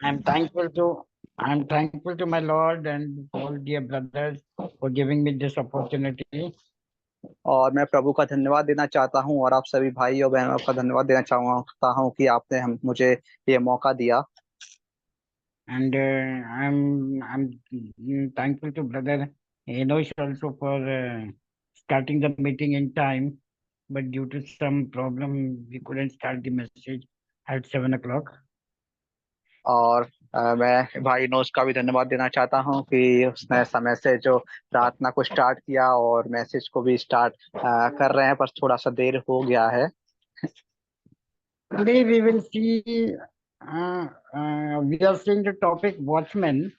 I'm thankful to I'm thankful to my Lord and all dear brothers for giving me this opportunity. और मैं प्रभु का धन्यवाद देना चाहता हूँ और आप सभी भाई और बहनों का धन्यवाद देना चाहता हूँ कि आपने हम मुझे ये मौका दिया। And I'm thankful to brother Enosh also for starting the meeting in time, but due to some problem we couldn't start the message at 7 o'clock. और मैं भाई नोस का भी धन्यवाद देना चाहता हूँ कि उसने समय से जो प्रार्थना को स्टार्ट किया और मैसेज को भी स्टार्ट कर रहे हैं, पर थोड़ा सा देर हो गया है। Today we will see we are seeing the topic watchman.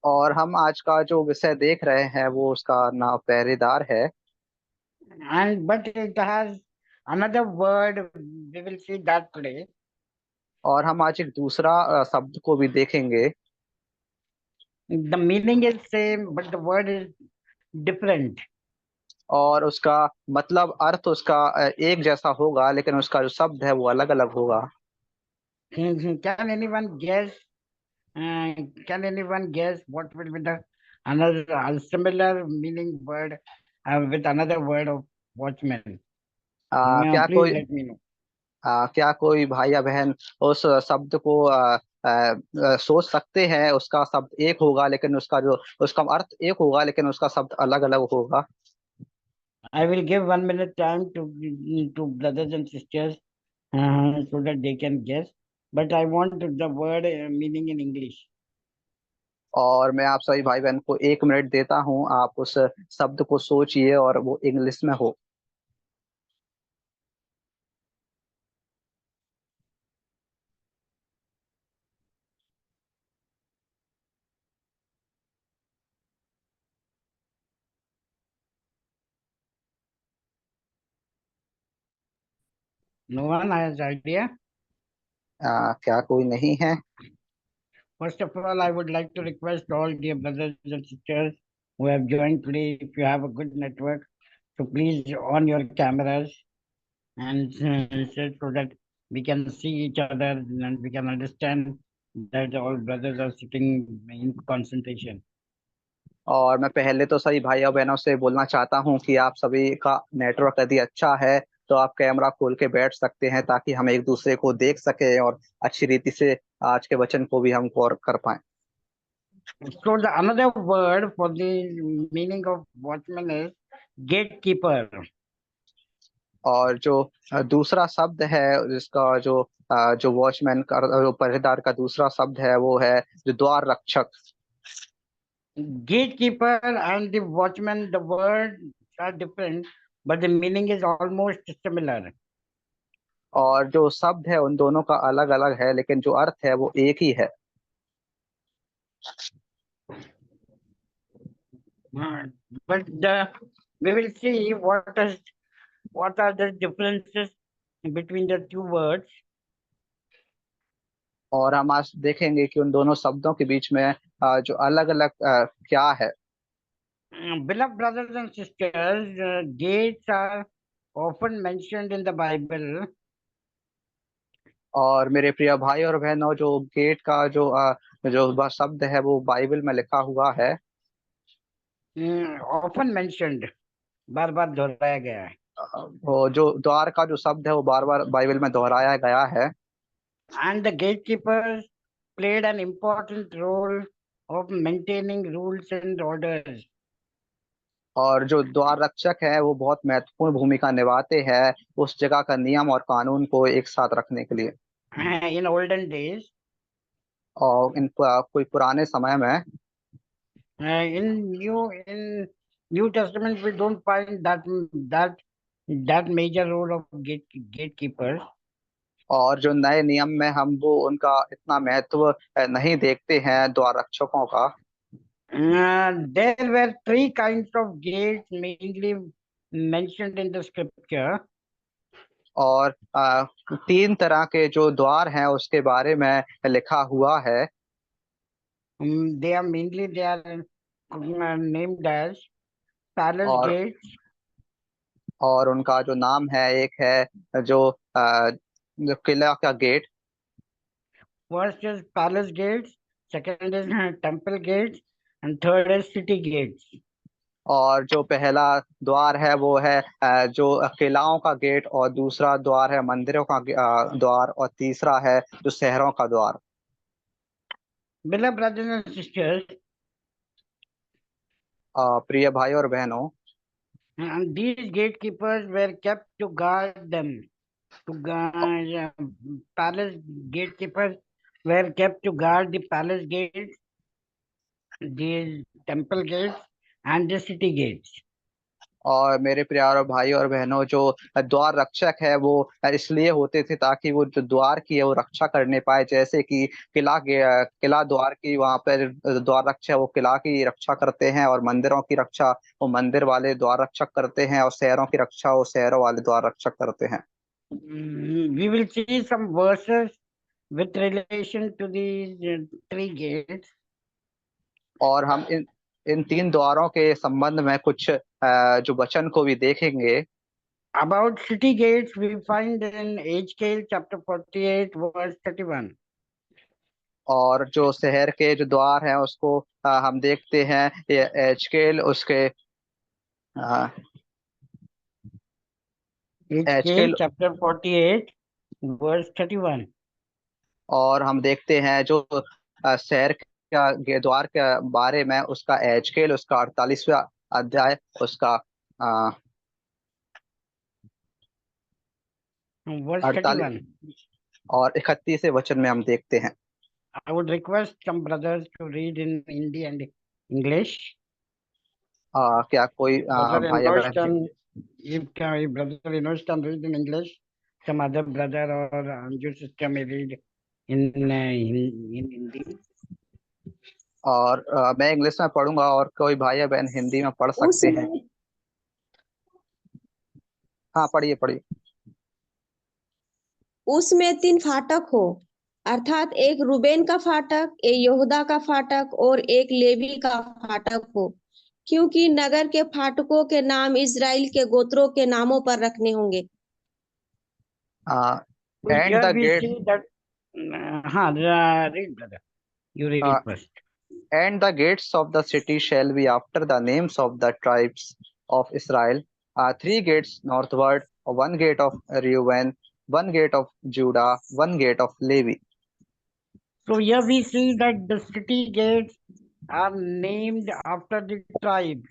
और हम आज का जो विषय देख रहे हैं वो उसका नाम पहरेदार है। And but it has another word. We will see that today. और हम आज एक दूसरा शब्द को भी देखेंगे। The meaning is same, but the word is different. और उसका मतलब अर्थ उसका एक जैसा होगा, लेकिन उसका जो शब्द है वो अलग अलग होगा। Can anyone guess? Uh, can anyone guess what will be the another similar meaning word with another word of watchman? क्या Please कोई let me know. क्या कोई भाई या बहन उस शब्द को सोच सकते हैं? उसका शब्द एक होगा लेकिन उसका अर्थ एक होगा, लेकिन उसका शब्द अलग अलग होगा। I will give 1 minute time to brothers and sisters so that they can guess. But I want the word meaning in English. और मैं आप सभी भाई बहन को 1 मिनट देता हूं, आप उस शब्द को सोचिए और वो इंग्लिश में हो। No one has idea. क्या कोई नहीं है? First of all, I would like to request all dear brothers and sisters who have joined today, if you have a good network, so please on your cameras and so that we can see each other and we can understand that all brothers are sitting in concentration. और मैं पहले तो सभी भाई और बहनों से बोलना चाहता हूं कि आप सभी का नेटवर्क यदि अच्छा है तो आप कैमरा खोल के बैठ सकते हैं, ताकि हम एक दूसरे को देख सके और अच्छी रीति से आज के वचन को भी हम गौर कर पाए। So the another word for the meaning of watchman is gatekeeper. और जो दूसरा शब्द है जिसका जो वॉचमैन का जो पहरेदार का दूसरा शब्द है वो है जो द्वार रक्षक। Gatekeeper and the watchman, the words are different, but the meaning is almost similar. और जो शब्द है उन दोनों का अलग अलग है, लेकिन जो अर्थ है वो एक ही है। Uh, but we will see what are the differences between the two words. और हम आज देखेंगे कि उन दोनों शब्दों के बीच में जो अलग अलग क्या है। Beloved brothers and sisters, gates are often mentioned in the Bible. और मेरे प्रिय भाई और बहनों, जो गेट का जो शब्द है वो बाइबल में लिखा हुआ है। Often mentioned, बार बार दोहराया गया है. वो जो द्वार का जो शब्द है वो बार बार बाइबल में दोहराया गया है। And the gatekeepers played an important role of maintaining rules and orders. और जो द्वार रक्षक है वो बहुत महत्वपूर्ण भूमिका निभाते हैं उस जगह का नियम और कानून को एक साथ रखने के लिए। In olden days, और कोई पुराने समय में in New Testament, we don't find that that major role of gatekeepers. और जो नए नियम में हम वो उनका इतना महत्व नहीं देखते हैं द्वार रक्षकों का। There were three kinds of gates mainly mentioned in the scripture. और 3 तरह के जो द्वार हैं उसके बारे में लिखा हुआ है। They are named as palace और gates, और उनका जो नाम है, एक है जो जो किला का gate. First is palace gates, second is temple gates, and third is city gates. और जो पहला द्वार है वो है जो किलाओं का गेट, और दूसरा द्वार है मंदिरों का द्वार, और तीसरा है जो शहरों का द्वार। Beloved brothers and sisters, प्रिय भाई और बहनों, and these gatekeepers were kept to guard them. Palace gatekeepers were kept to guard the palace gates, the temple gates, and the city gates. और मेरे प्यारे भाई और बहनों, जो द्वार रक्षक है वो इसलिए होते थे ताकि वो जो द्वार की है वो रक्षा करने पाए। जैसे कि किला द्वार की, वहां पर द्वार रक्षक वो किला की रक्षा करते हैं, और मंदिरों की रक्षा वो मंदिर वाले द्वार रक्षक करते हैं, और शहरों की रक्षा वो शहरों वाले द्वार रक्षक करते हैं। We will see some verses with relation to these three gates. और हम इन तीन द्वारों के संबंध में कुछ जो वचन को भी देखेंगे। About city gates, we find in Ezekiel chapter 48, verse 31. और जो शहर के जो द्वार हैं उसको हम देखते हैं ये एजकेल उसके Ezekiel एजकेल chapter 48, verse 31. और हम देखते हैं जो शहर का द्वार के बारे में उसका एजकेल उसका 48वां अध्याय उसका अ, Verse 48 31. और 31वें वचन में हम देखते हैं। I would request some brothers to read in Hindi and English. क्या कोई Brother भाई Enosh अगर can, if brother Enosh can read in English, some other brother or Anju sister may read in Hindi. और मैं English में पढ़ूंगा और कोई भाई या बहन हिंदी में पढ़ सकते हैं। उसमें हाँ, पढ़िए पढ़िए। उसमें 3 फाटक हो, अर्थात एक रूबेन का फाटक, एक यहूदा का फाटक और एक लेवी का फाटक हो, क्योंकि नगर के फाटकों के नाम इजराइल के गोत्रों के नामों पर रखने होंगे। So and here the we get see that, read brother, you read first. And the gates of the city shall be after the names of the tribes of Israel. Three gates northward, one gate of Reuben, one gate of Judah, one gate of Levi. So here we see that the city gates are named after the tribes.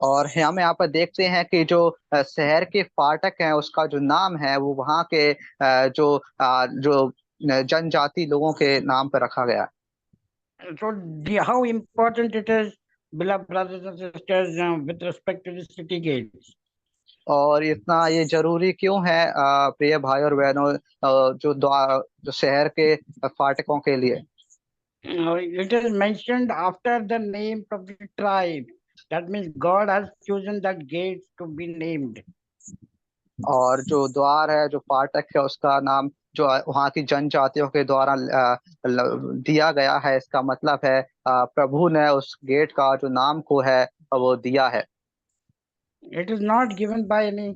और हम यहाँ पर देखते हैं कि जो शहर के फाटक हैं उसका जो नाम है वो वहाँ के जो जनजाति लोगों के नाम पर रखा गया। So how important it is, beloved brothers and sisters, with respect to the city gates. और इतना ये जरूरी क्यों है प्रिय भाई और बहनों, जो शहर के फाटकों के लिए। It is mentioned after the names of the tribe. That means God has chosen that gates to be named. और जो द्वार है जो फाटक है उसका नाम जो वहाँ की जनजातियों के द्वारा दिया गया है, इसका मतलब है प्रभु ने उस गेट का जो नाम को है वो दिया है। It is not given by any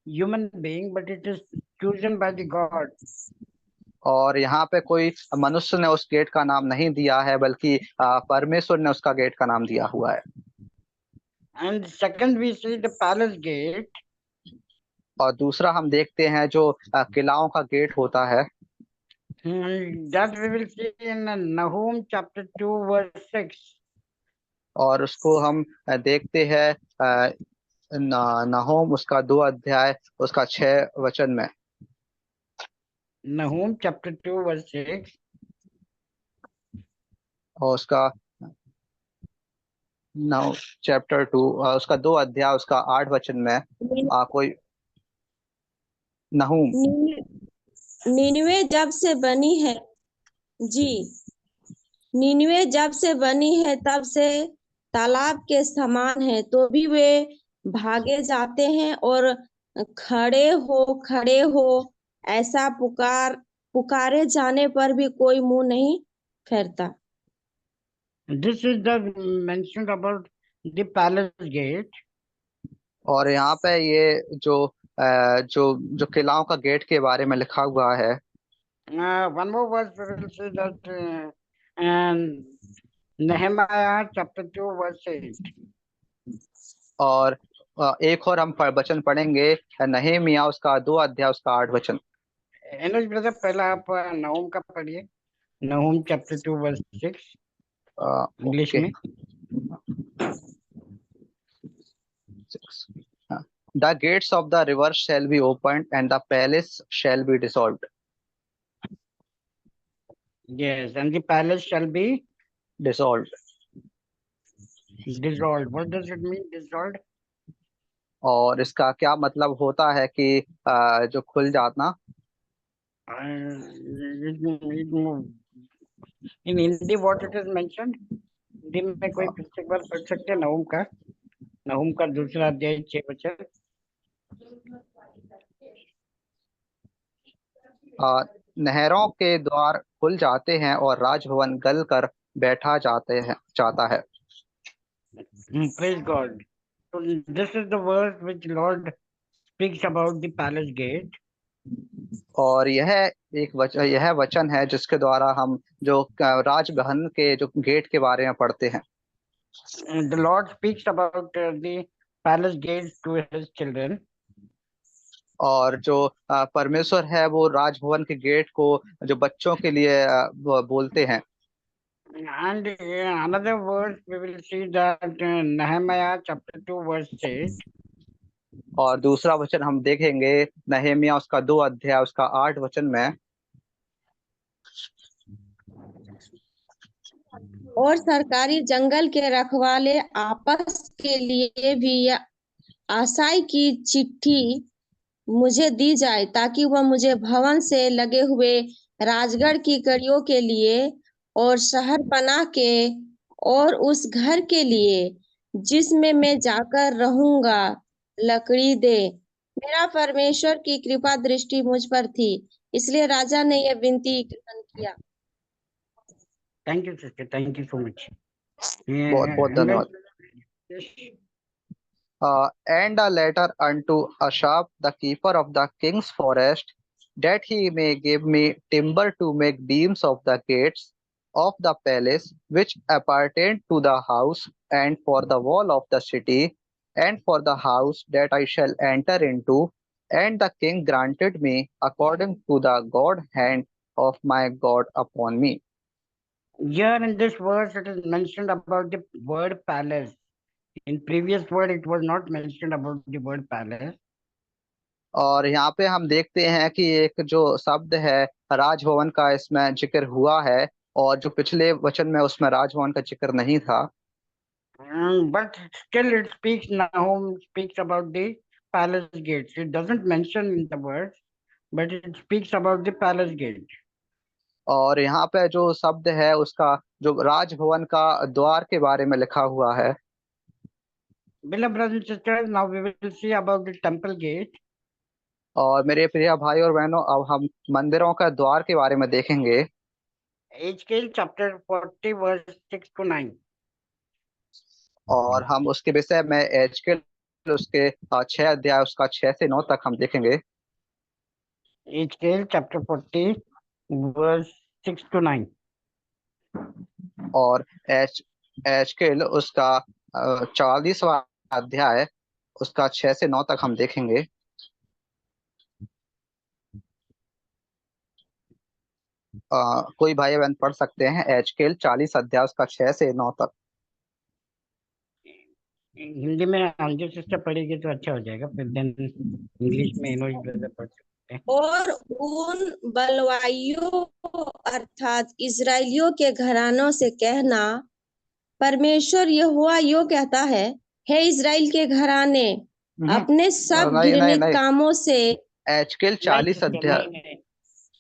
human being, but it is chosen by the God. और यहाँ पे कोई मनुष्य ने उस गेट का नाम नहीं दिया है, बल्कि परमेश्वर ने उसका गेट का नाम दिया हुआ है। And second, we see the palace gate. और दूसरा हम देखते हैं जो किलाओं का गेट होता है। That we will see in Nahum chapter 2, verse 6. और उसको हम देखते हैं नहूम उसका 2 अध्याय उसका 6 वचन में। Nahum chapter 2, verse 6. और उसका नाउ चैप्टर 2 उसका 2 अध्याय उसका 8 वचन में कोई नहूम। नीनवे जब से बनी है जी नीनवे जब से बनी है तब से तालाब के समान है, तो भी वे भागे जाते हैं, और खड़े हो ऐसा पुकारे जाने पर भी कोई मुंह नहीं फेरता। This is the mentioned about the palace gate. और यहाँ पे ये जो जो जो किलाओं का गेट के बारे में लिखा हुआ है। One more verse we will see that and Nehemiah chapter 2 verse 8. और एक और हम वचन पढ़ेंगे नहमीया उसका 2 अध्याय उसका 8 वचन। एनोज ब्रदर पहला आप नहूम का पढ़िए, नहूम चैप्टर 2 वर्स 6 इंग्लिश में। The gates of the river shall be opened and the palace shall be dissolved. Yes, and the palace shall be Dissolved. dissolved. What does it mean, dissolved? और इसका क्या मतलब होता है कि जो खुल जाना। In Hindi what it is mentioned? Hindi में कोई पुस्तक बार पढ़ सकते हैं नहूम का 2 अध्याय 6 वचन। नहरों के द्वार खुल जाते हैं और राजभवन गल कर बैठा जाता है। Praise God. So this is the verse which Lord speaks about the palace gate. और यह वचन है जिसके द्वारा हम जो राजभवन के जो गेट के बारे में पढ़ते हैं। The Lord speaks about the palace gates to his children. और जो परमेश्वर है वो राजभवन के गेट को जो बच्चों के लिए बोलते हैं। And another verse we will see that Nehemiah chapter 2 verse 8. और दूसरा वचन हम देखेंगे नहमीया उसका 2 अध्याय उसका 8 वचन में। और सरकारी जंगल के रखवाले आपस के लिए भी आशाई की चिट्ठी मुझे दी जाए ताकि वह मुझे भवन से लगे हुए राजगढ़ की कड़ियों के लिए और शहर बना के और उस घर के लिए जिसमें मैं जाकर रहूंगा लकड़ी दे। मेरा परमेश्वर की कृपा दृष्टि मुझ पर थी, इसलिए राजा ने यह विनती किया। Thank you, sister. Thank you so much. बहुत बहुत धन्यवाद। And a letter unto Ashap, the keeper of the king's forest, that he may give me timber to make beams of the gates of the palace, which appertain to the house, and for the wall of the city, and for the house that I shall enter into. And the king granted me according to the God hand of my God upon me. Here in this verse it is mentioned about the word palace. In previous word it was not mentioned about the word palace. और यहाँ पे हम देखते हैं कि एक जो शब्द है राजभवन का इसमें जिक्र हुआ है और जो पिछले वचन में उसमें राजभवन का जिक्र नहीं था। But still it speaks, Nahum speaks about the palace gates. It doesn't mention in the words, but it speaks about the palace gate. और यहाँ पे जो शब्द है उसका जो राजभवन का द्वार के बारे में लिखा हुआ है। Beloved brothers and sisters, now we will see about the temple gate. और मेरे प्रिय भाई और बहनों अब हम मंदिरों का द्वार के बारे में देखेंगे। Ezekiel chapter 40 verse 6 to 9. और हम उसके विषय में एजकेल उसके 6 अध्याय उसका 6 से 9 तक हम देखेंगे। Ezekiel chapter 40 verse 6 to 9. और एजकेल उसका 40वां अध्याय उसका 6 से 9 तक हम देखेंगे। कोई भाई बहन पढ़ सकते हैं एजकेल 40 अध्याय उसका 6 से 9 तक। हिंदी में अंजू सिस्टर पढ़ेगी तो अच्छा हो जाएगा, फिर देन इंग्लिश में इनोज ब्रदर पढ़ सकते हैं। और उन बलवाइयों अर्थात इजराइलियों के घरानों से कहना, परमेश्वर यहोवा यो कहता है, हे इजराइल के घराने, अपने सब घृणित कामों से। एजकेल 40 अध्याय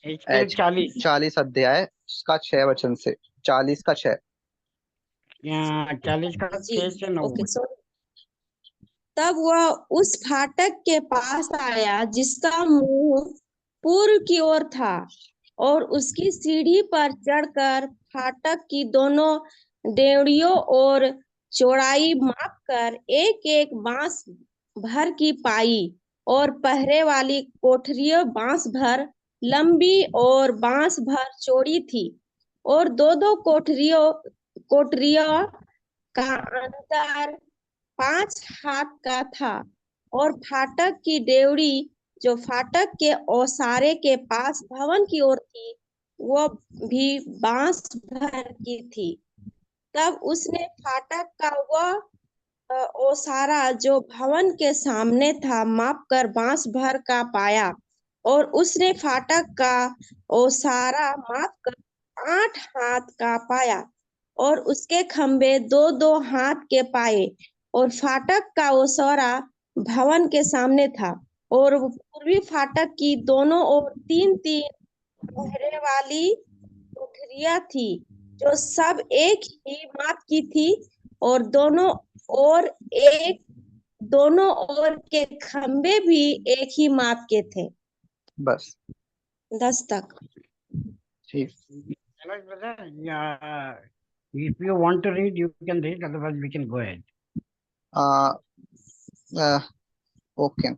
एजकेल 40 अध्याय उसका 6 वचन से 40 का 6 40 का 6 से 9। तब वह उस फाटक के पास आया जिसका मुंह पूर्व की ओर था और उसकी सीढ़ी पर चढ़कर फाटक की दोनों डेवड़ियों और चौड़ाई मापकर एक एक बांस भर की पाई और पहरे वाली कोठरियों बांस भर लंबी और बांस भर चौड़ी थी और दो दो कोठरियों का अंतर 5 हाथ का था और फाटक की डेवढ़ी जो फाटक के ओसारे के पास भवन की ओर थी वो भी बांस भर की थी। तब उसने फाटक का वह ओसारा जो भवन के सामने था मापकर बांस भर का पाया और उसने फाटक का ओसारा मापकर 8 हाथ का पाया और उसके खंभे 2-2 हाथ के पाए और फाटक का ओसारा भवन के सामने था और पूर्वी फाटक की दोनों ओर 3-3 पहरे वाली कोठरियां थी जो सब एक ही माप की थी और ओर एक दोनों ओर के खंभे भी एक ही माप के थे। बस 10 तक। ठीक। Hello, brother. Yeah, if you want to read, you can read. Otherwise, we can go ahead. uh, uh, okay.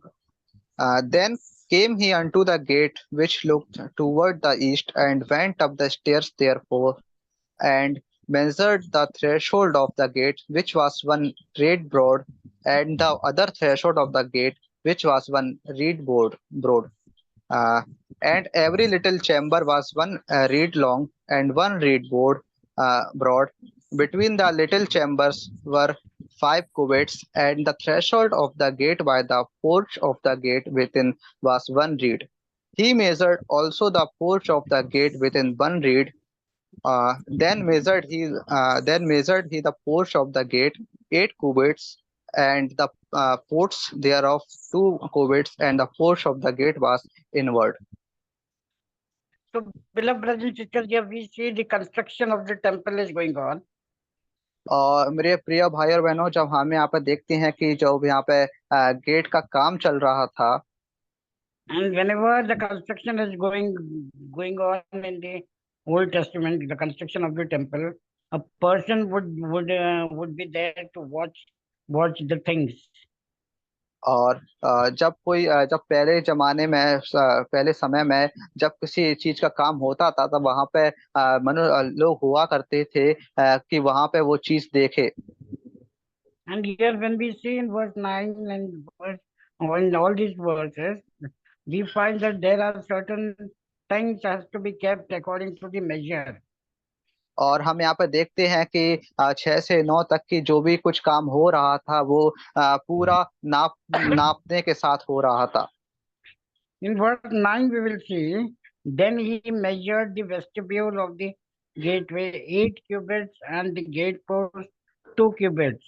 Then came he unto the gate which looked toward the east, and went up the stairs therefore, and measured the threshold of the gate, which was 1 reed broad, and the other threshold of the gate, which was 1 reed broad. Uh, and every little chamber was 1 reed long and 1 reed broad. Between the little chambers were 5 cubits, and the threshold of the gate by the porch of the gate within was 1 reed. He measured also the porch of the gate within 1 reed. Then measured he the porch of the gate 8 cubits, and the ports thereof 2 cubits, and the porch of the gate was inward. So, beloved brothers and sisters, here we see the construction of the temple is going on. और मेरे प्रिय भाई और बहनों, जब हम यहाँ पे देखते हैं कि जब यहाँ पे गेट का काम चल रहा था, And whenever the construction is going on in the Old Testament, the construction of the temple, a person would be there to watch the things. और जब पहले जमाने में पहले समय में जब किसी चीज का काम होता था तब वहां पे लोग हुआ करते थे कि वहां पे वो चीज देखे। And here when we see in verse 9 and in all these verses, we find that there are certain things has to be kept according to the measure. और हम यहाँ पे देखते हैं कि 6 से 9 तक की जो भी कुछ काम हो रहा था वो पूरा नापने के साथ हो रहा था। In verse 9 we will see, then he measured the vestibule of the gateway 8 cubits and the gate post 2 cubits.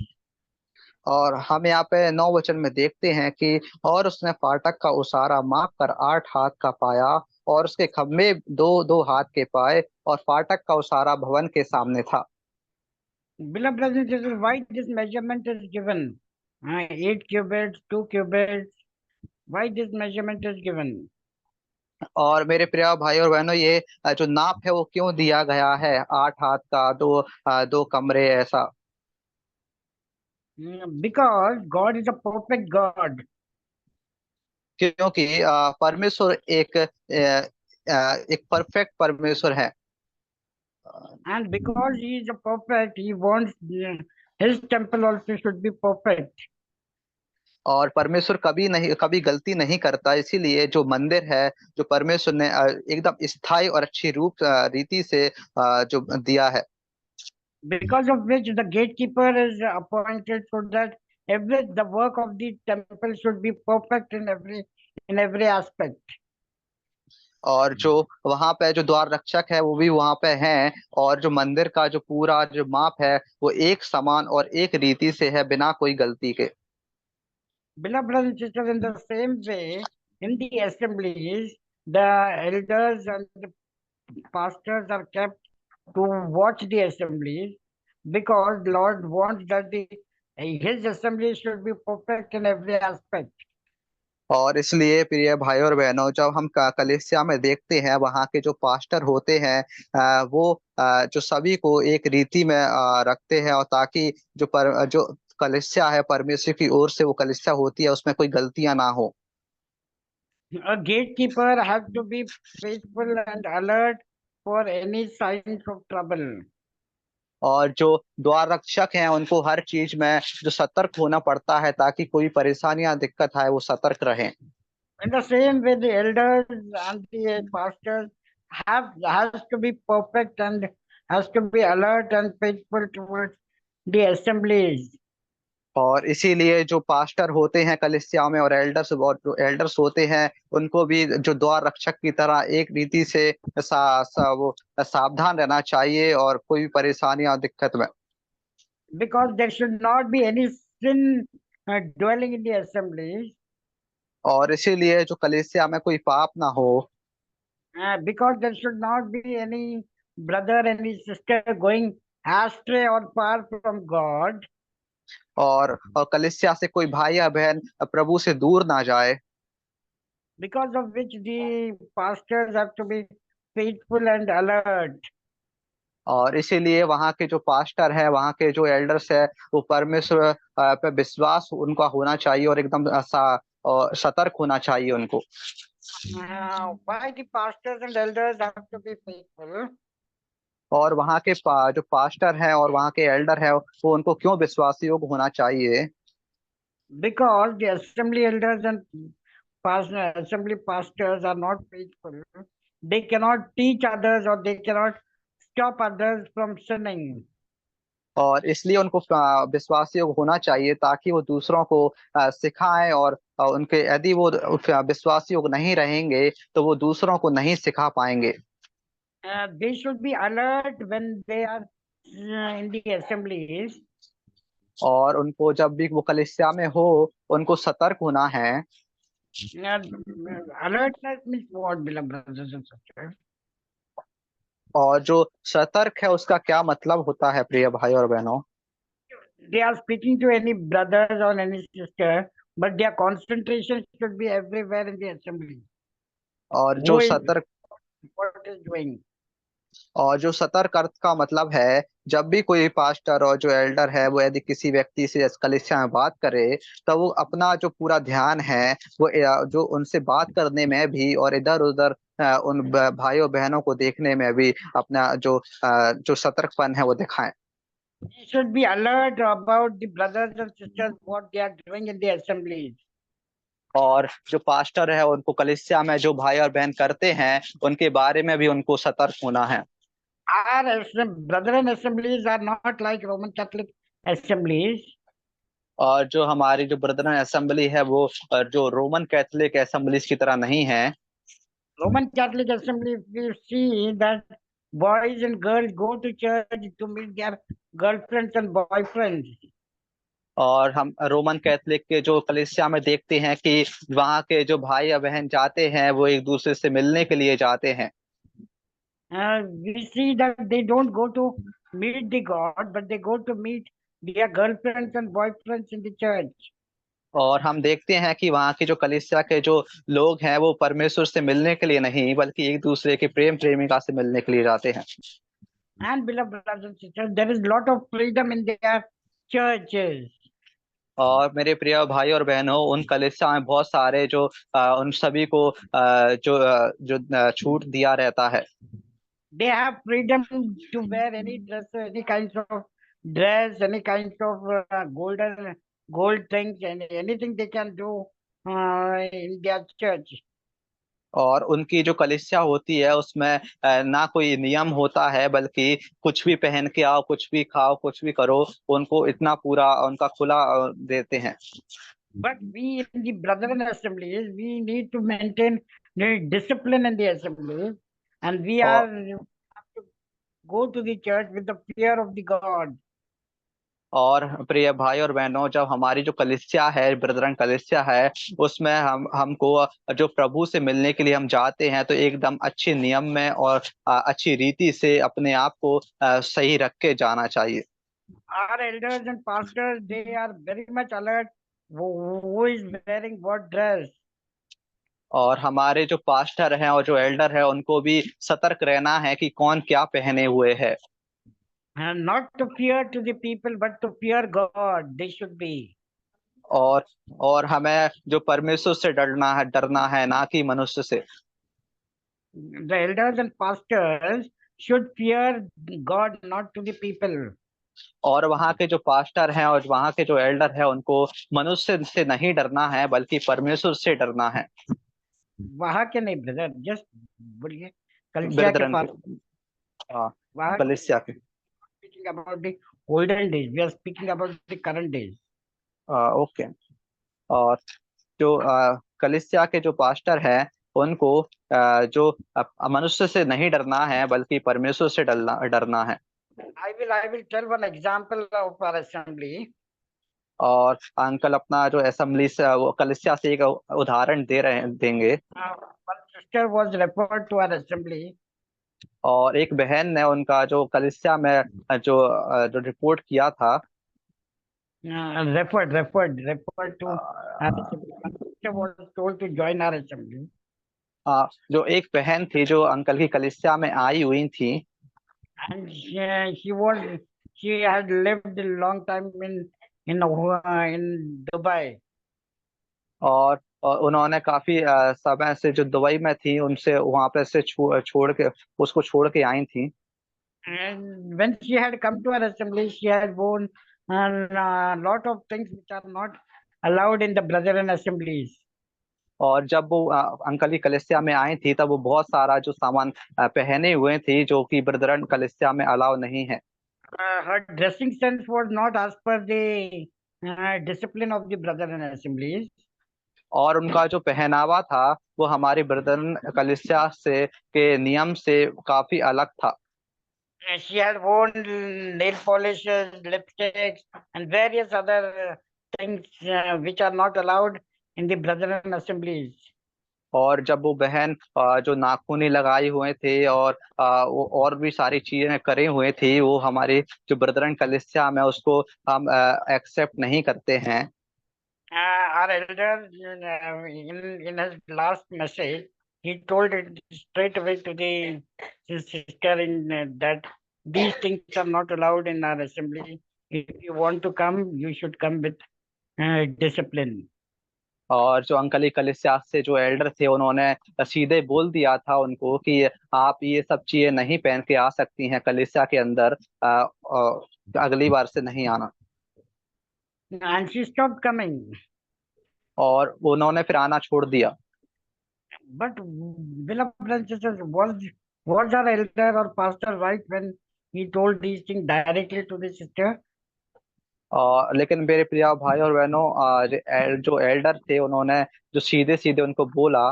और हम यहाँ पे 9 वचन में देखते हैं कि और उसने फाटक का उसारा माप कर 8 हाथ का पाया और उसके खम्भे 2-2 हाथ के पाए और फाटक का उसारा भवन के सामने था। Beloved brothers and sisters, why this measurement is given? 8 cubits, 2 cubits. Why this measurement is given? और मेरे प्रिय भाई और बहनों, ये जो नाप है वो क्यों दिया गया है? 8 हाथ का, दो कमरे ऐसा। Because God is a perfect God. क्योंकि परमेश्वर एक परफेक्ट परमेश्वर है। And because he is a perfect, he wants his temple also should be perfect. और परमेश्वर कभी गलती नहीं करता, इसीलिए जो मंदिर है जो परमेश्वर ने एकदम स्थायी और अच्छी रीति से जो दिया है। Because of which the gatekeeper is appointed so that the work of the temple should be perfect in every aspect. और जो वहां पे जो द्वार रक्षक है वो भी वहां पे हैं, और जो मंदिर का जो पूरा जो माप है वो एक समान और एक रीति से है, बिना कोई गलती के। Beloved brothers and sisters, in the same way, in the assemblies, the elders and the pastors are kept to watch the assemblies because Lord wants that his assembly should be perfect in every aspect. और इसलिए प्रिय भाई और बहनों, जब हम कलीसिया में देखते हैं वहाँ के जो पास्टर होते हैं वो जो सभी को एक रीति में रखते हैं, और ताकि जो कलीसिया है परमेश्वर की ओर से वो कलीसिया होती है उसमें कोई गलतियां ना हो। A gatekeeper has to be faithful and alert for any signs of trouble. और जो द्वार रक्षक हैं उनको हर चीज में जो सतर्क होना पड़ता है ताकि कोई परेशानियां दिक्कत आए वो सतर्क रहें। In the same way, the elders and the pastors has to be perfect and has to be alert and faithful towards the assemblies. और इसीलिए जो पास्टर होते हैं कलीसिया में और जो एल्डर्स होते हैं उनको भी जो द्वार रक्षक की तरह एक रीति से वो सावधान रहना चाहिए और कोई भी परेशानियां दिक्कत में। Because there should not be any sin dwelling in the assemblies. और इसीलिए जो कलीसिया में कोई पाप ना हो। Because there should not be any brother, any sister going astray or far from God. और कलीसिया से कोई भाई या बहन प्रभु से दूर ना जाए। Because of which the pastors have to be faithful and alert. और इसीलिए वहाँ के जो पास्टर है वहाँ के जो एल्डर्स है वो परमेश्वर पे विश्वास उनका होना चाहिए और एकदम सतर्क होना चाहिए उनको। Why the pastors and elders have to be faithful? और वहाँ के जो पास्टर है और वहाँ के एल्डर है वो उनको क्यों विश्वास योग्य होना चाहिए? Because the assembly elders and assembly pastors are not faithful. They cannot teach others or they cannot stop others from sinning. और इसलिए उनको विश्वास योग्य होना चाहिए ताकि वो दूसरों को सिखाएं और उनके यदि वो विश्वास योग्य नहीं रहेंगे तो वो दूसरों को नहीं सिखा पाएंगे। They should be alert when they are in the assemblies. और उनको जब भी वो कलीसिया में हो उनको सतर्क होना है। Alertness means what, beloved brothers and sisters? और जो सतर्क है उसका क्या मतलब होता है प्रिय भाई और बहनों? They are speaking to any brothers or any sister, but their concentration should be everywhere in the assembly. और Who जो is सतर्क what is doing? और जो सतर्क अर्थ का मतलब है जब भी कोई पास्टर और जो एल्डर है वो यदि किसी व्यक्ति से कलीसिया में बात करे तो वो अपना जो पूरा ध्यान है वो जो उनसे बात करने में भी और इधर उधर उन भाइयों बहनों को देखने में भी अपना जो सतर्कपन है वो दिखाएं। We should be alert about the brothers and sisters what they are doing in the assemblies. और जो पास्टर है उनको कलीसिया में जो भाई और बहन करते हैं उनके बारे में भी उनको सतर्क होना है। Our brethren assemblies are not like Roman Catholic assemblies. और जो हमारी जो ब्रदरन असेंबली है वो जो रोमन कैथोलिक असेंबलीज की तरह नहीं है। Roman Catholic assembly, we see that boys and girls go to church to meet their girlfriends and boyfriends. और हम रोमन कैथोलिक के जो कलीसिया में देखते हैं कि वहाँ के जो भाई या बहन जाते हैं वो एक दूसरे से मिलने के लिए जाते हैं। We see that they don't go to meet the God, but they go to meet their girlfriends and boyfriends in the church. और हम देखते हैं कि वहाँ के जो कलीसिया के जो लोग हैं वो परमेश्वर से मिलने के लिए नहीं बल्कि एक दूसरे के प्रेम प्रेमिका से मिलने के लिए जाते हैं। And beloved brothers and sisters, there is lot of freedom in their churches. और मेरे प्रिय भाई और बहनों उन कलीसिया में बहुत सारे जो उन सभी को जो छूट दिया रहता है। They have freedom to wear any dress, any kinds of dress, any kinds of gold things, and anything they can do in their church. और उनकी जो कलीसिया होती है उसमें ना कोई नियम होता है बल्कि कुछ भी पहन के आओ कुछ भी खाओ कुछ भी करो उनको इतना पूरा उनका खुला देते हैं। But we in the brethren assemblies, we need to maintain the discipline in the assembly, and we और have to go to the church with the fear of the God. और प्रिय भाई और बहनों जब हमारी जो कलीसिया है ब्रदरन कलीसिया है उसमें हमको जो प्रभु से मिलने के लिए हम जाते हैं तो एकदम अच्छे नियम में और अच्छी रीति से अपने आप को सही रख के जाना चाहिए। Our elders and pastors, they are very much alert. Who is wearing what dress? और हमारे जो पास्टर हैं और जो एल्डर है उनको भी सतर्क रहना है कि कौन क्या पहने हुए है। And not to fear to the people, but to fear God, they should be. और हमें जो परमेश्वर से डरना है ना कि मनुष्य से। The elders and pastors should fear God, not to the people. और वहाँ के जो पास्टर हैं और वहाँ के जो एल्डर हैं उनको मनुष्य से नहीं डरना है बल्कि परमेश्वर से डरना है। वहां के नहीं ब्रदर, जस्ट बोलिए कलिसिया के बिरदरन पास। के, हाँ, वहां कलीसिया के। Speaking about the olden days, we are speaking about the current days. Okay. और जो कलीसिया के जो पास्टर हैं उनको जो मनुष्य से नहीं डरना है बल्कि परमेश्वर से डरना है। I will tell one example of our assembly. और अंकल अपना जो असेंबली से वो कलीसिया से एक उदाहरण देंगे। One sister was referred to our assembly. और एक बहन ने उनका जो कलीसिया में जो रिपोर्ट किया था। Referred to our assembly. One sister was told to join our assembly. जो एक बहन थी जो अंकल की कलीसिया में आई हुई थी। And she had lived a long time in Dubai. और उन्होंने काफी समय से जो दुबई में थी उनसे वहां पे से छोड़ के उसको छोड़ के आई थी। And when she had come to our assembly, she had worn a lot of things which are not allowed in the brethren assemblies. और जब वो अंकल की कलीसिया में आई थी तब वो बहुत सारा जो सामान पहने हुए थे जो कि ब्रदरन कलीसिया में अलाउ नहीं है। Her dressing sense was not as per the discipline of the brethren assemblies. और उनका जो पहनावा था वो हमारी ब्रदरन कलीसिया से के नियम से काफी अलग था। She had worn nail polishes, lipsticks, and various other things which are not allowed in the brethren assemblies. और जब वो बहन जो नाखूनी लगाए हुए थे और वो और भी सारी चीजें करे हुए थे वो हमारी जो ब्रदरन कलीसिया में उसको हम एक्सेप्ट नहीं करते हैं। Our elder, in his last message, he told it straight away to the his sister that these things are not allowed in our assembly. If you want to come, you should come with discipline. और जो uncle की कलीसिया से जो Elder थे उन्होंने सीधे बोल दिया था उनको कि आप ये सब चीजें नहीं पहन के आ सकती हैं कलीसिया के अंदर, अगली बार से नहीं आना। And she stopped coming. और उन्होंने फिर आना छोड़ दिया। But beloved brothers and sisters, was our elder or pastor right when he told these things directly to the sister? लेकिन मेरे प्रिय भाई और बहनों, जो एल्डर थे उन्होंने जो सीधे सीधे उनको बोला।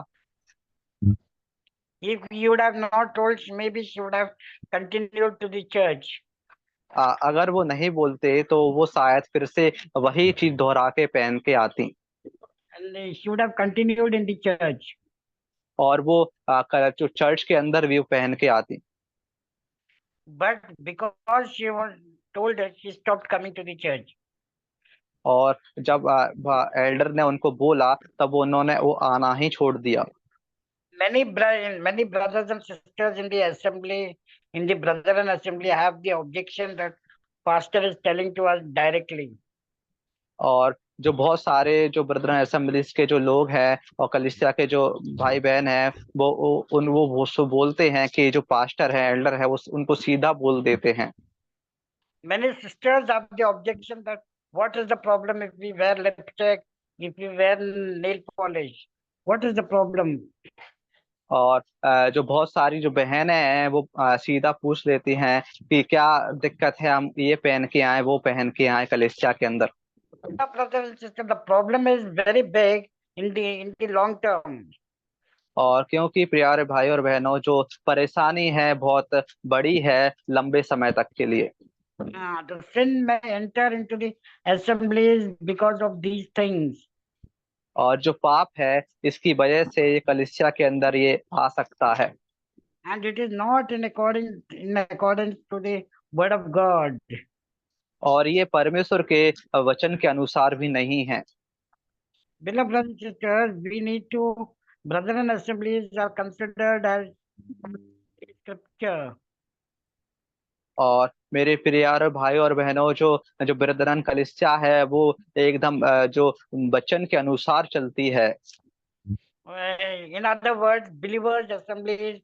If he would have not told, maybe she would have continued to the church. अगर वो नहीं बोलते तो वो शायद फिर से वही चीज दोहरा के पहन के आती And she would have continued in the church. और वो जो चर्च के अंदर भी वो पहन के आती। But because she was told that, she stopped coming to the church. और जब एल्डर ने उनको बोला तब उन्होंने वो आना ही छोड़ दिया। Many brothers and sisters in the assembly, in the brethren assembly, have the objection that pastor is telling to us directly. और जो बहुत सारे जो ब्रदरन असेंबलीज के जो लोग हैं और कलीसिया के जो भाई बहन हैं वो बोलते हैं कि जो पास्टर है एल्डर है वो उनको सीधा बोल देते हैं। Many sisters have the objection that what is the problem if we wear lipstick, if we wear nail polish? What is the problem? और जो बहुत सारी जो बहनें हैं वो सीधा पूछ लेती हैं कि क्या दिक्कत है, हम ये पहन के आए वो पहन के आए कलीसिया के अंदर। Brothers and sisters, the problem is very big in the long term. और क्योंकि प्यारे भाई और बहनों जो परेशानी है बहुत बड़ी है लंबे समय तक के लिए। The sin may enter into the assemblies because of these things. और जो पाप है इसकी वजह से ये कलीसिया के अंदर ये आ सकता है। And it is not in accordance to the word of God. और ये परमेश्वर के वचन के अनुसार भी नहीं है। Beloved brothers and sisters, brethren assemblies are considered as scripture. और मेरे प्यारे भाई और बहनों, जो जो ब्रदरन कलीसिया है वो एकदम जो वचन के अनुसार चलती है। In other words, believers assemblies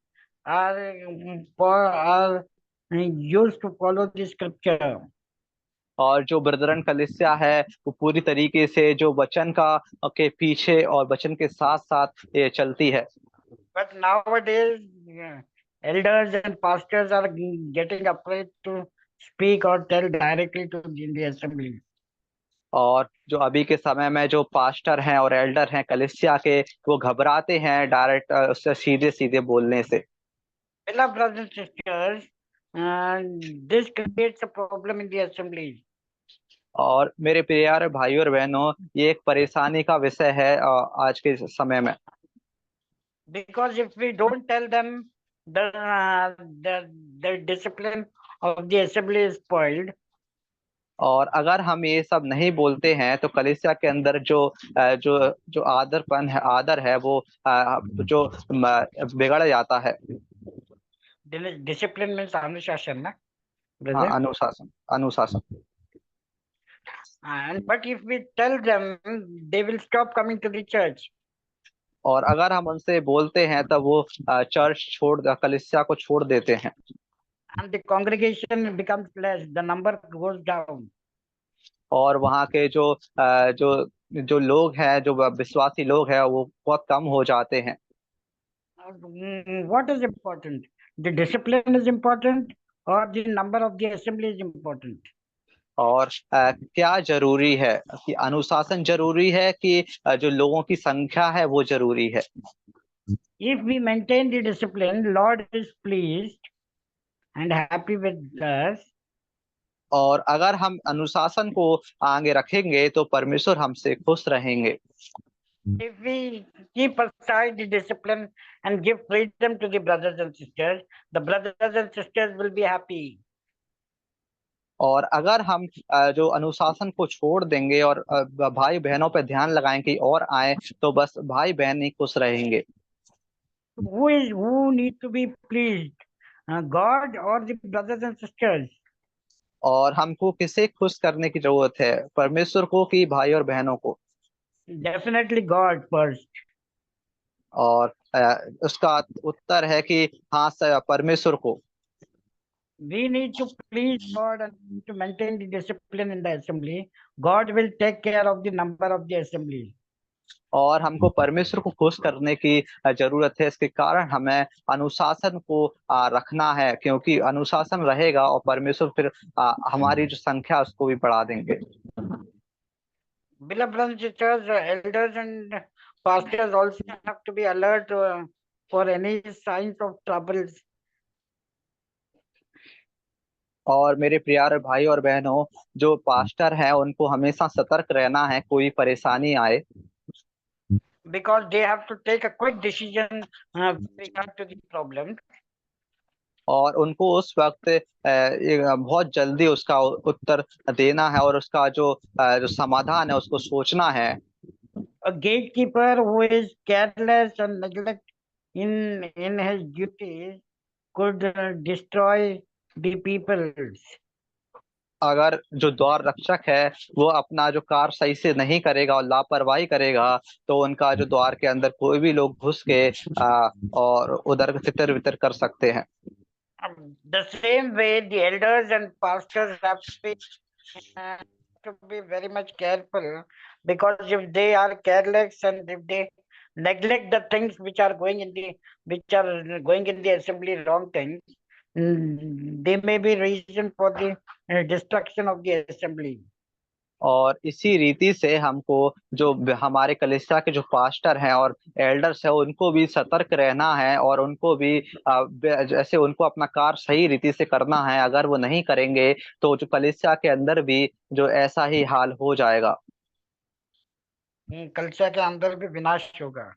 are used to follow the scripture. और जो ब्रदरन कलीसिया है वो पूरी तरीके से जो वचन का के पीछे और वचन के साथ साथ ये चलती है। But nowadays, elders and pastors are getting afraid to speak or tell directly to the assembly. और जो अभी के समय में जो पास्टर हैं और एल्डर हैं कलीसिया के, वो घबराते हैं डायरेक्ट उससे सीधे सीधे बोलने से। Beloved brothers and sisters, this creates a problem in the assembly. और मेरे प्यारे भाई और बहनों, ये एक परेशानी का विषय है आज के समय में। Because if we don't tell them, the discipline of the assembly is spoiled. और अगर हम ये सब नहीं बोलते हैं तो कलीसिया के अंदर जो जो आदर है वो जो बिगड़ जाता है। Discipline means अनुशासन, ना हाँ, brother? अनुशासन, अनुशासन। And but if we tell them, they will stop coming to the church. और अगर हम उनसे बोलते हैं तब वो कलीसिया को छोड़ देते हैं। And the congregation becomes less, the number goes down. और वहाँ के जो लोग हैं, जो विश्वासी लोग हैं, वो बहुत कम हो जाते हैं। What is important? The discipline is important, or the number of the assembly is important? और क्या जरूरी है, कि अनुशासन जरूरी है कि जो लोगों की संख्या है वो जरूरी है। If we maintain the discipline, Lord is pleased and happy with us. और अगर हम अनुशासन को आगे रखेंगे तो परमेश्वर हमसे खुश रहेंगे। If we keep aside the discipline and give freedom to the brothers and sisters, the brothers and sisters will be happy. और अगर हम जो अनुशासन को छोड़ देंगे और भाई बहनों पर ध्यान लगाएंगे और आए, तो बस भाई बहन ही खुश रहेंगे। Who need to be pleased? God or the brothers and sisters? और हमको किसे खुश करने की जरूरत है, परमेश्वर को कि भाई और बहनों को? Definitely God first. और उसका उत्तर है कि हाँ, परमेश्वर को। We need to please God and to maintain the discipline in the assembly. God will take care of the number of the assembly. और हमको परमेश्वर को खुश करने की जरूरत है। इसके कारण हमें अनुशासन को रखना है, क्योंकि अनुशासन रहेगा और परमेश्वर फिर हमारी जो संख्या है उसको भी बढ़ा देंगे। Beloved brothers and sisters, elders and pastors also have to be alert for any signs of troubles. और मेरे प्यारे भाई और बहनों, जो पास्टर हैं उनको हमेशा सतर्क रहना है कोई परेशानी आए। Because they have to take a quick decision with regard to the problem. और उनको उस वक्त बहुत जल्दी उसका उत्तर देना है और उसका जो समाधान है उसको सोचना है। A gatekeeper who is careless and neglect in his duties could destroy the peoples. अगर जो द्वार रक्षक है वो अपना जो कार्य सही से नहीं करेगा और लापरवाही करेगा, तो उनका जो द्वार के अंदर कोई भी लोग घुस के और उधर तितर बितर कर सकते हैं। The same way, the elders and pastors have to be very much careful, because if they are careless and if they neglect the things which are going in the assembly, wrong things, they may be reason for the destruction of the assembly. और इसी रीति से हमको जो हमारे कलीसिया के जो पास्टर हैं और एल्डर्स हैं उनको भी सतर्क रहना है और उनको भी जैसे उनको अपना कार्य सही रीति से करना है। अगर वो नहीं करेंगे तो जो कलीसिया के अंदर भी जो ऐसा ही हाल हो जाएगा। कलीसिया के अंदर भी विनाश होगा,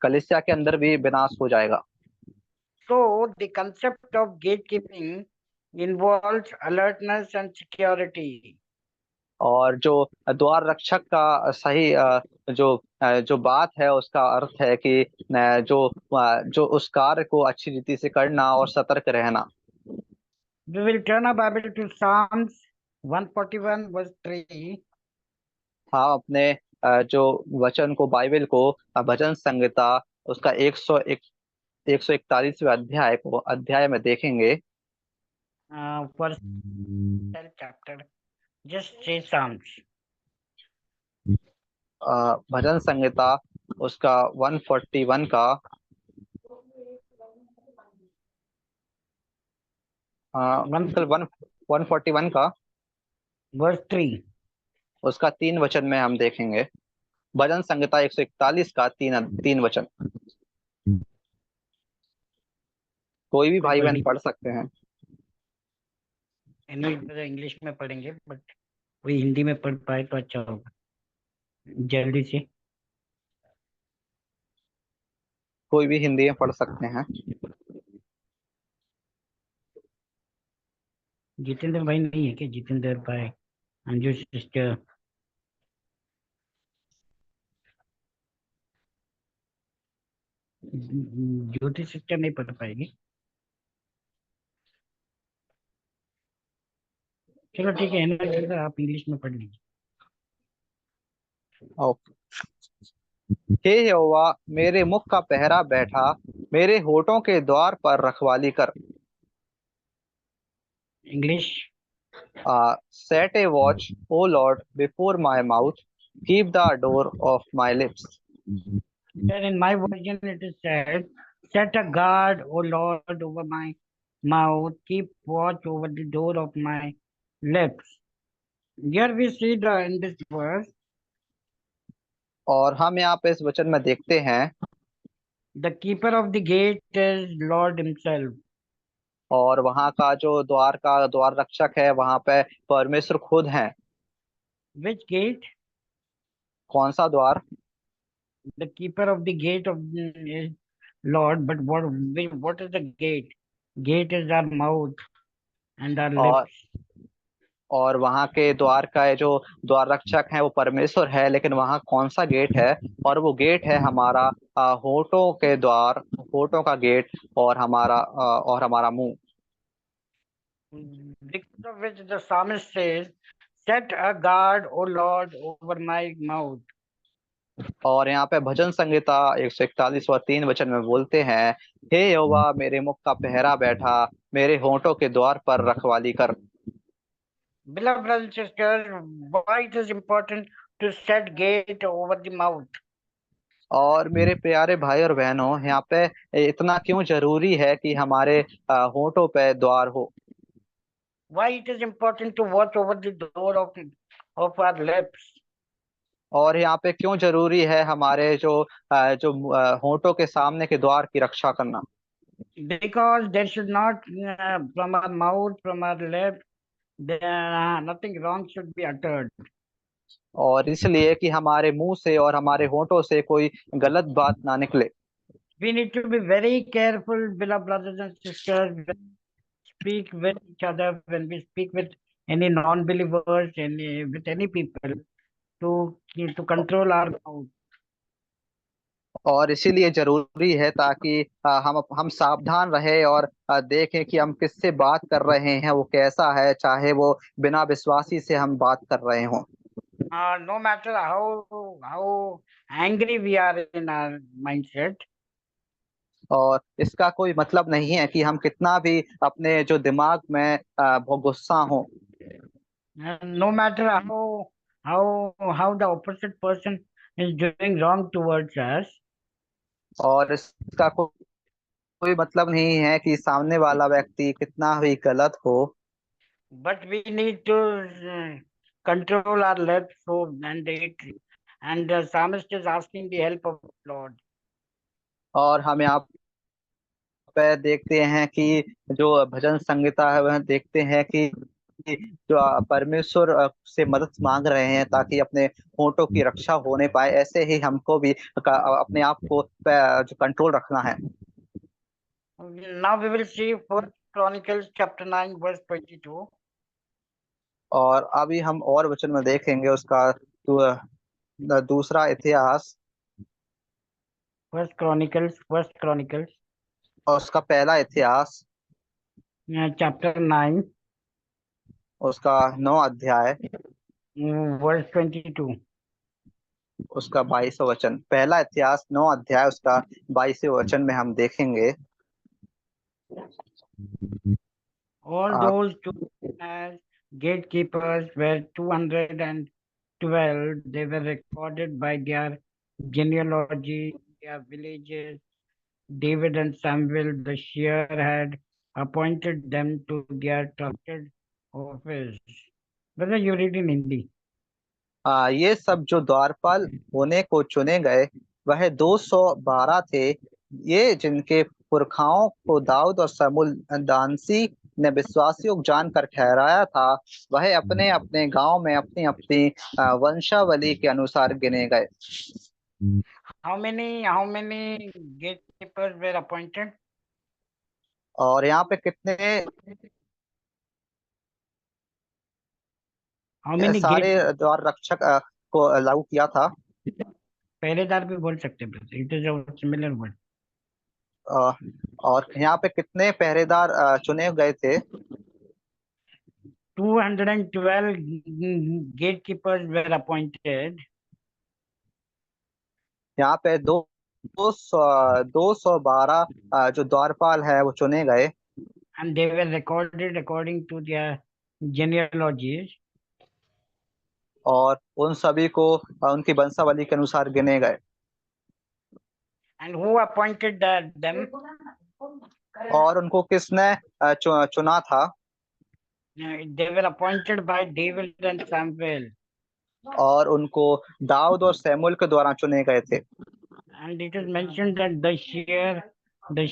कलीसिया के अंदर भी विनाश हो जाएगा। So the concept of gatekeeping involves alertness and security. और जो द्वार रक्षक का सही जो बात है उसका अर्थ है कि जो उस कार्य को अच्छी रीति से करना और सतर्क रहना। We will turn our Bible to Psalms 141 verse 3. हाँ, अपने जो वचन को, बाइबल को, भजन संहिता उसका 141वें अध्याय में देखेंगे। First chapter. Just say Psalms. भजन संहिता उसका 141 का 141 का verse 3. उसका 3 वचन में हम देखेंगे। भजन संहिता 141 का 3 वचन। कोई भी भाई बहन पढ़ सकते हैं। इंग्लिश में पढ़ेंगे, बट कोई हिंदी में पढ़ पाए तो अच्छा होगा, जल्दी से। कोई भी हिंदी में पढ़ सकते हैं। जितेंद्र भाई नहीं है क्या? जितेंद्र भाई, अंजू सिस्टर। ज्योति सिस्टर नहीं पढ़ पाएगी। चलो ठीक है, आप इंग्लिश में पढ़ लीजिए। ओके। हे यहोवा, मेरे मुख का पहरा बैठा, मेरे होठों के द्वार पर रखवाली कर। English. Set a watch, O Lord, before my mouth, keep the door of my lips. In my version it is said, set a guard, O Lord, over my mouth, keep watch over the door of my lips. Here we see in this verse, और हम यहाँ पे इस वचन में देखते हैं the keeper of the gate is Lord himself. और वहाँ का जो द्वार रक्षक है वहाँ पे परमेश्वर खुद हैं। Which gate? कौन सा द्वार? The keeper of the gate of is Lord, but what is the gate? Gate is our mouth and our और lips. और वहाँ के द्वार का जो द्वार रक्षक है वो परमेश्वर है, लेकिन वहाँ कौन सा गेट है? और वो गेट है हमारा होठों के द्वार, होठों का गेट, और हमारा मुंह। Because of which the psalmist says, set a guard, O Lord, over my mouth. और यहाँ पे भजन संहिता 141 और 3 वचन में बोलते हैं, हे यहोवा, मेरे मुख का पहरा बैठा, मेरे होठों के द्वार पर रखवाली कर। Beloved brothers and sisters, why it is important to set gate over the mouth? और मेरे प्यारे भाई और बहनों, यहाँ पे इतना क्यों जरूरी है कि हमारे होठों पे द्वार हो? Why it is important to watch over the door of our lips? और यहाँ पे क्यों जरूरी है हमारे होठों के सामने के द्वार की रक्षा करना? Because there should not, from our mouth, from our lips, nothing wrong should be uttered. और इसलिए कि हमारे मुंह से और हमारे होठों से कोई गलत बात ना निकले। We need to be very careful, beloved brothers and sisters, when we speak with each other, when we speak with any non-believers, with any people, to control our mouth. और इसीलिए जरूरी है ताकि हम सावधान रहे और देखें कि हम किससे बात कर रहे हैं, वो कैसा है, चाहे वो बिना विश्वासी से हम बात कर रहे हों। No matter how angry we are in our mindset, और इसका कोई मतलब नहीं है कि हम कितना भी अपने जो दिमाग में बहुत गुस्सा हो, no matter how the opposite person is doing wrong towards us, और इसका कोई मतलब नहीं है कि सामने वाला व्यक्ति कितना भी गलत हो, but we need to control our lips. And the psalmist is asking the help of Lord. और हम यहाँ पे देखते हैं कि जो भजन संहिता है वह देखते हैं कि जो परमेश्वर से मदद मांग रहे हैं ताकि अपने होठों की रक्षा होने पाए। ऐसे ही हमको भी अपने आप को जो कंट्रोल रखना है। Now we will see 4 Chronicles chapter 9 verse 22. और अभी हम और वचन में देखेंगे उसका दूसरा इतिहास First Chronicles, और उसका पहला इतिहास, chapter 9, उसका 9 अध्याय, verse 22. उसका 22वां वचन। पहला इतिहास 9 अध्याय उसका 22वें वचन में हम देखेंगे। All आप those two as gatekeepers were 212. They were recorded by their genealogy, their villages. David and Samuel the seer had appointed them to their trusted office. Brother, you read in Hindi. ये सब जो द्वारपाल होने को चुने गए वह 212 थे। ये जिनके पुरखाओं को दाऊद और समूल दानसी ने विश्वासयोग्य जानकर ठहराया था, वह अपने अपने गांव में अपनी अपनी वंशावली के अनुसार गिने गए। How many gatekeepers were appointed? और यहाँ पे कितने How many सारे gate द्वार रक्षक को लागू किया था? पहरेदार भी बोल सकते हैं, it is a similar word. Uh, और यहाँ पे कितने पहरेदार चुने गए थे? 212 gatekeepers were appointed, यहाँ पे 212 जो द्वारपाल है वो चुने गए and they were recorded according to their genealogies. और उन सभी को उनकी वंशावली के अनुसार गिने गए। And who appointed them? और उनको किसने चुना था? They were appointed by David and Samuel, और उनको दाऊद और सैमुअल के द्वारा चुने गए थे। and it is mentioned that the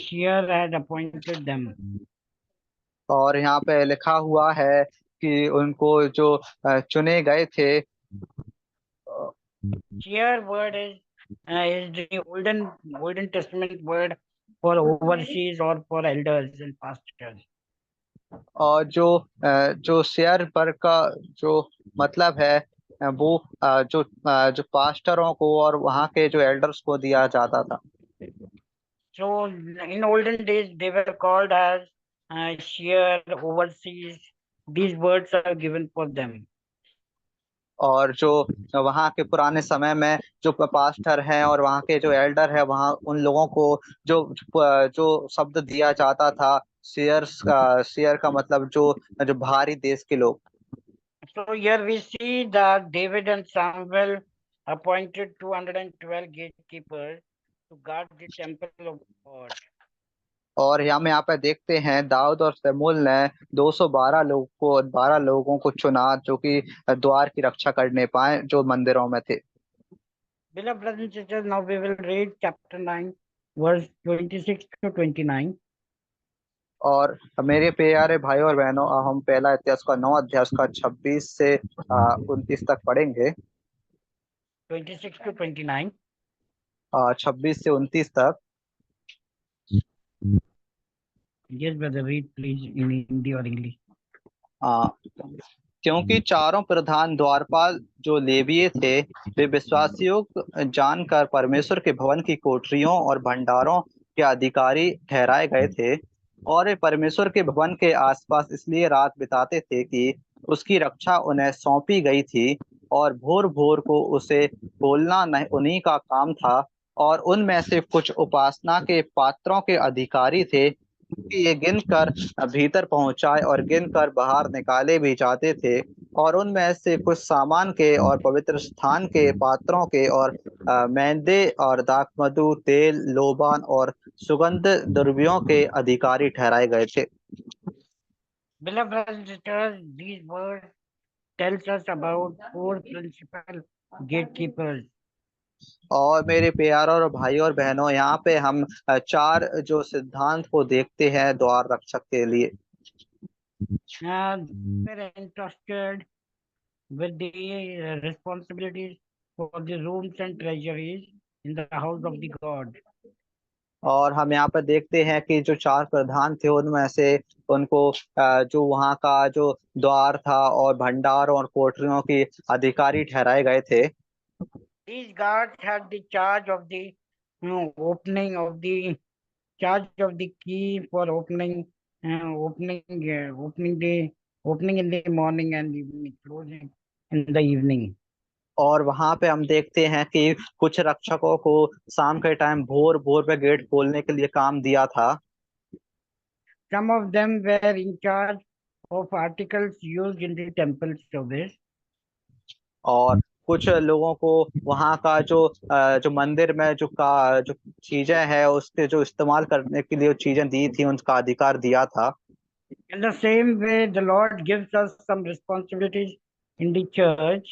seer had appointed them. और यहाँ पे लिखा हुआ है कि उनको जो चुने गए थे। Seer word is the olden testament word for overseers or for elders and pastors. और जो शेयर पर का जो मतलब है वो जो पास्टरों को और वहाँ के जो एल्डर्स को दिया जाता था। So in olden days they were called as seer, overseers. These words are given for them. और जो वहाँ के पुराने समय में जो पास्टर हैं और वहाँ के जो एल्डर है, वहाँ उन लोगों को जो जो शब्द दिया जाता था, शेयर का मतलब जो भारी देश के लोग। So here we see that David and Samuel appointed 212 gatekeepers to guard the temple of God. और यहाँ पे देखते हैं दाऊद और शमूएल ने 12 लोगों को चुना जो कि द्वार की रक्षा करने पाए जो मंदिरों में थे। Beloved brothers and sisters, now we will read chapter 9, verse 26 to 29. और मेरे प्यारे भाइयों और बहनों, हम पहला इतिहास का 9 अध्याय का 26 से 29 तक पढ़ेंगे। 26 to 29. 26 से 29 तक। Yes, brother, read please in Hindi or English. क्योंकि चारों प्रधान द्वारपाल जो लेवीय थे, वे विश्वासयोग्य जानकर परमेश्वर के भवन की कोठरियों और भंडारों के अधिकारी ठहराए गए थे, और वे परमेश्वर के भवन के आसपास इसलिए रात बिताते थे कि उसकी रक्षा उन्हें सौंपी गई थी, और भोर भोर को उसे खोलना उन्हीं का काम था। और उनमें से कुछ उपासना के पात्रों के अधिकारी थे, क्योंकि ये गिनकर भीतर पहुंचाए और गिनकर बाहर निकाले भी जाते थे। और उनमें से कुछ सामान के और पवित्र स्थान के पात्रों के और मैदे और दाखमधु, तेल, लोबान और सुगंध द्रव्यों के अधिकारी ठहराए गए थे। Beloved brothers and sisters, these words tells us about four principal gatekeepers. और मेरे प्यारों और भाइयों और बहनों, यहाँ पे हम 4 जो सिद्धांत को देखते हैं द्वार रक्षक के लिए। Were entrusted with the responsibilities for the rooms and treasuries in the house of the God. और हम यहाँ पर देखते हैं कि जो चार प्रधान थे उनमें से उनको जो वहाँ का जो द्वार था और भंडार और कोठरियों के अधिकारी ठहराए गए थे। These guards had the charge of the opening of the charge of the key for opening in the morning and evening, closing in the evening. और वहां पे हम देखते हैं कि कुछ रक्षकों को शाम के टाइम भोर भोर पे गेट खोलने के लिए काम दिया था। Some of them were in charge of articles used in the temple service. और कुछ लोगों को वहां का जो मंदिर में जो चीजें हैं उसके जो इस्तेमाल करने के लिए जो चीजें दी थी उनका अधिकार दिया था। In the same way, the Lord gives us some responsibilities in the church.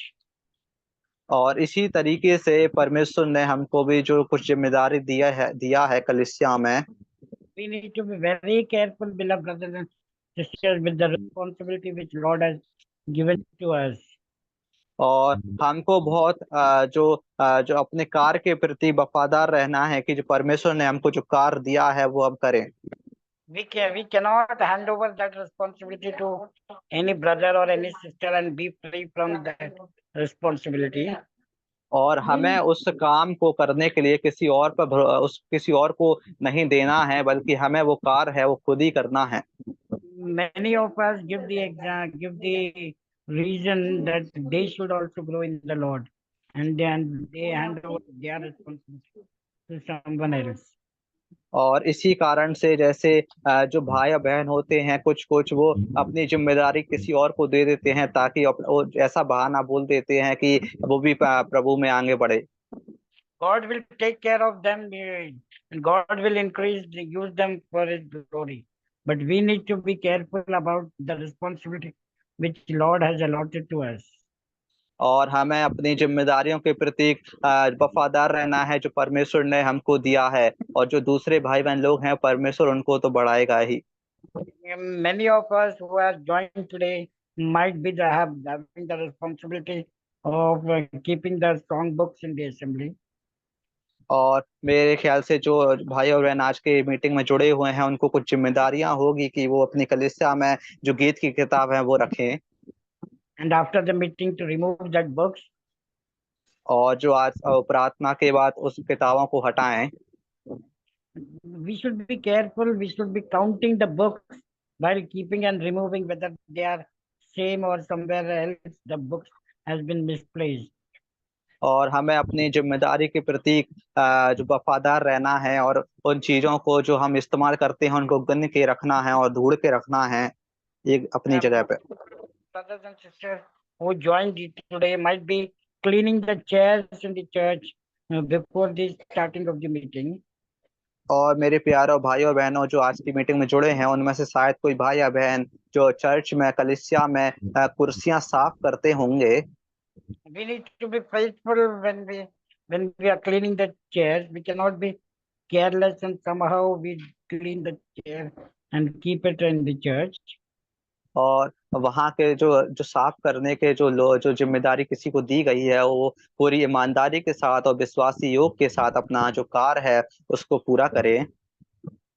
और इसी तरीके से परमेश्वर ने हमको भी जो कुछ जिम्मेदारी दिया है कलीसिया में। We need to be very careful, beloved brothers and sisters, with the responsibility which Lord has given to us. और हमको बहुत जो अपने कार्य के प्रति वफादार रहना है कि जो परमेश्वर ने हमको जो कार्य दिया है वो हम करें। We cannot hand over that responsibility to any brother or any sister and be free from that responsibility. और हमें उस काम को करने के लिए किसी और को नहीं देना है, बल्कि हमें वो कार्य है वो खुद ही करना है। Many of us give the reason that they should also grow in the Lord, and then they hand over their responsibility to someone else. और इसी कारण से जैसे जो भाई बहन होते हैं कुछ कुछ वो अपनी जिम्मेदारी किसी और को दे देते हैं ताकि वो ऐसा बहाना बोल देते हैं कि वो भी प्रभु में आगे बढ़े। God will take care of them. God will use them for His glory. But we need to be careful about the responsibility which Lord has allotted to us. और हमें अपनी जिम्मेदारियों के प्रति वफादार रहना है जो परमेश्वर ने हमको दिया है, और जो दूसरे भाई बहन लोग हैं परमेश्वर उनको तो बढ़ाएगा ही। Many of us who are joined today might be having the responsibility of keeping the strong books in the assembly. और मेरे ख्याल से जो भाई और बहन आज के मीटिंग में जुड़े हुए हैं उनको कुछ जिम्मेदारियां होगी कि वो अपनी कलीसिया में जो गीत की किताब है वो रखें, And after the meeting to remove that books. और जो आज प्रार्थना के बाद उस किताबों को हटाएं। We should be careful. We should be counting the books while keeping and removing whether they are same or somewhere else the books has been misplaced. और हमें अपनी जिम्मेदारी के प्रति जो वफादार रहना है और उन चीजों को जो हम इस्तेमाल करते हैं उनको गिन के रखना है और ढूंढ के रखना है एक अपनी जगह पे। Brothers and sisters who joined today might be cleaning the chairs in the church before the starting of the meeting. और मेरे प्यारों भाई और बहनों जो आज की मीटिंग में जुड़े हैं उनमें से शायद कोई भाई या बहन जो चर्च में कलीसिया में कुर्सियां साफ करते होंगे। We need to be faithful when we are cleaning the chairs. We cannot be careless and somehow we clean the chair and keep it in the church. और वहाँ के जो जो साफ करने के जो जिम्मेदारी किसी को दी गई है वो पूरी ईमानदारी के साथ और विश्वासी योग के साथ अपना जो कार्य है उसको पूरा करें।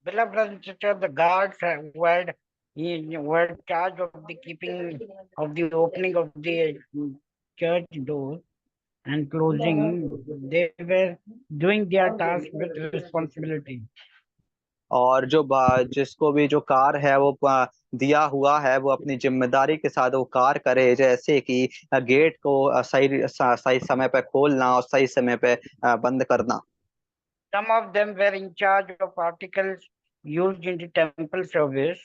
Beloved brothers and sisters, the guards were charged of the keeping of the opening of the church door and closing. They were doing their task with responsibility. और जिसको भी जो कार्य है वो दिया हुआ है वो अपनी जिम्मेदारी के साथ वो कार्य करे, जैसे कि गेट को सही समय पे खोलना और सही समय पे बंद करना। Some of them were in charge of articles used in the temple service.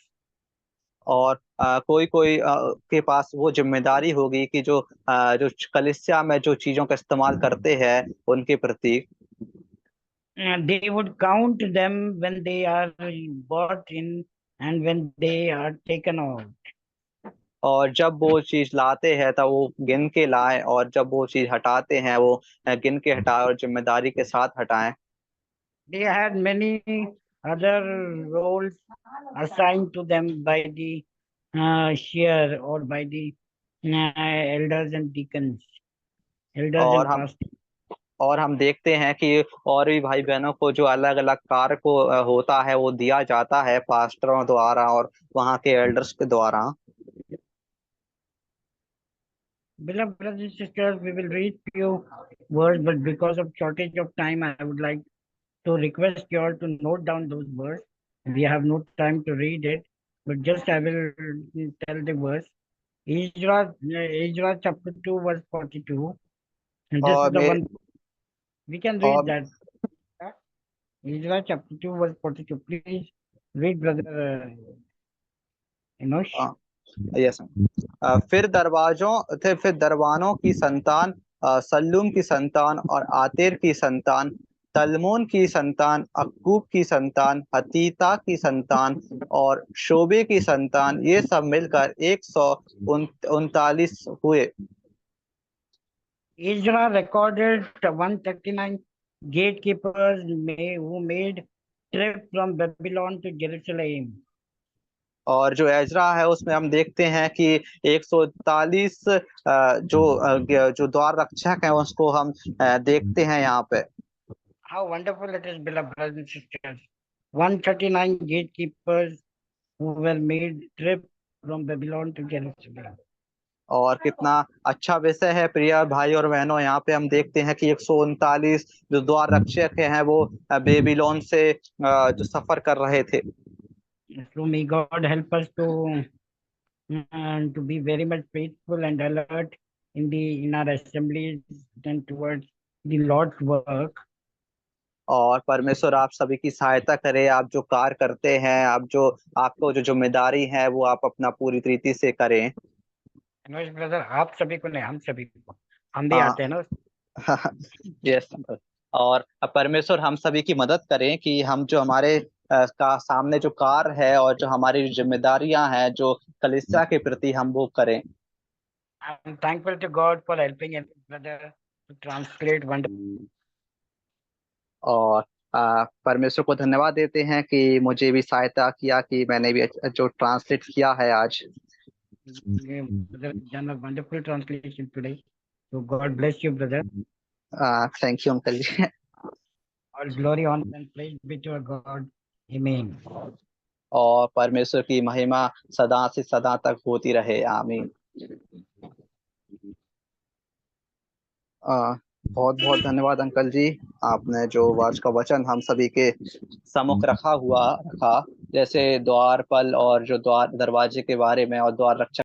और कोई कोई के पास वो जिम्मेदारी होगी कि जो कलीसिया में जो चीजों का इस्तेमाल करते हैं उनके प्रति They would count them when they are brought in and when they are taken out. और जब वो चीज लाते हैं तब वो गिन के लाए, और जब वो चीज हटाते हैं वो गिन के हटाए और जिम्मेदारी के साथ हटाएं। They had many other roles assigned to them by the share or by the elders and deacons, elders और and हम pastors. और हम देखते हैं कि और भी भाई बहनों को जो अलग अलग कार्य को होता है वो दिया जाता है पास्टरों द्वारा और वहाँ के एल्डर्स के द्वारा। Beloved brothers and sisters, we will read few words, but because of shortage of time, I would like to request you all to note down those words. We have no time to read it, but just I will tell the verse. Ezra chapter 2, verse 42. And this और is the may one we can read और that. Ezra chapter 2, verse 42. Please read, brother Enosh. Yes, फिर दरबानों की संतान, सल्लूम की संतान और आतेर की संतान, तलमोन की संतान, अक्कूब की संतान, हतीता की संतान और शोबे की संतान, ये सब मिलकर 139 हुए। Ezra recorded 139 gatekeepers who made trip from Babylon to Jerusalem. और जो एजरा है उसमें हम देखते हैं कि 139 जो द्वार रक्षक हैं उसको हम देखते हैं यहाँ पे। How wonderful it is, beloved brothers and sisters. 139 gatekeepers who were made trip from Babylon to Jerusalem. और कितना अच्छा विषय है प्रिय भाई और बहनों, यहाँ पे हम देखते हैं कि 139 जो द्वार रक्षक हैं वो बेबीलोन से जो सफर कर रहे थे। So may God help us to be very much faithful and alert in our assemblies and towards the Lord's work. और परमेश्वर आप सभी की सहायता करे, आप जो कार्य करते हैं, आपको जो जिम्मेदारी है वो आप अपना पूरी तरीके से करें। मनोज ब्रदर, आप सभी को नहीं, हम सभी को, हम भी हाँ आते हैं ना। यस, और परमेश्वर हम सभी की मदद करें कि हम जो हमारे का सामने जो कार्य है और जो हमारी जिम्मेदारियां हैं जो कलीसिया के प्रति हम वो करें। I'm thankful to God for helping every brother to translate wonderful. और परमेश्वर को धन्यवाद देते हैं कि मुझे भी सहायता किया कि मैंने भी जो ट्रांसलेट किया है आज। Brother done a wonderful translation today. So God bless you, brother. Thank you uncle ji. All glory, honor, and praise be to our God. Amen. और परमेश्वर की महिमा सदा से सदा तक होती रहे, आमीन। बहुत बहुत धन्यवाद अंकल जी, आपने जो आज का वचन हम सभी के सम्मुख रखा, जैसे द्वारपाल और जो द्वार दरवाजे के बारे में और द्वार रक्षक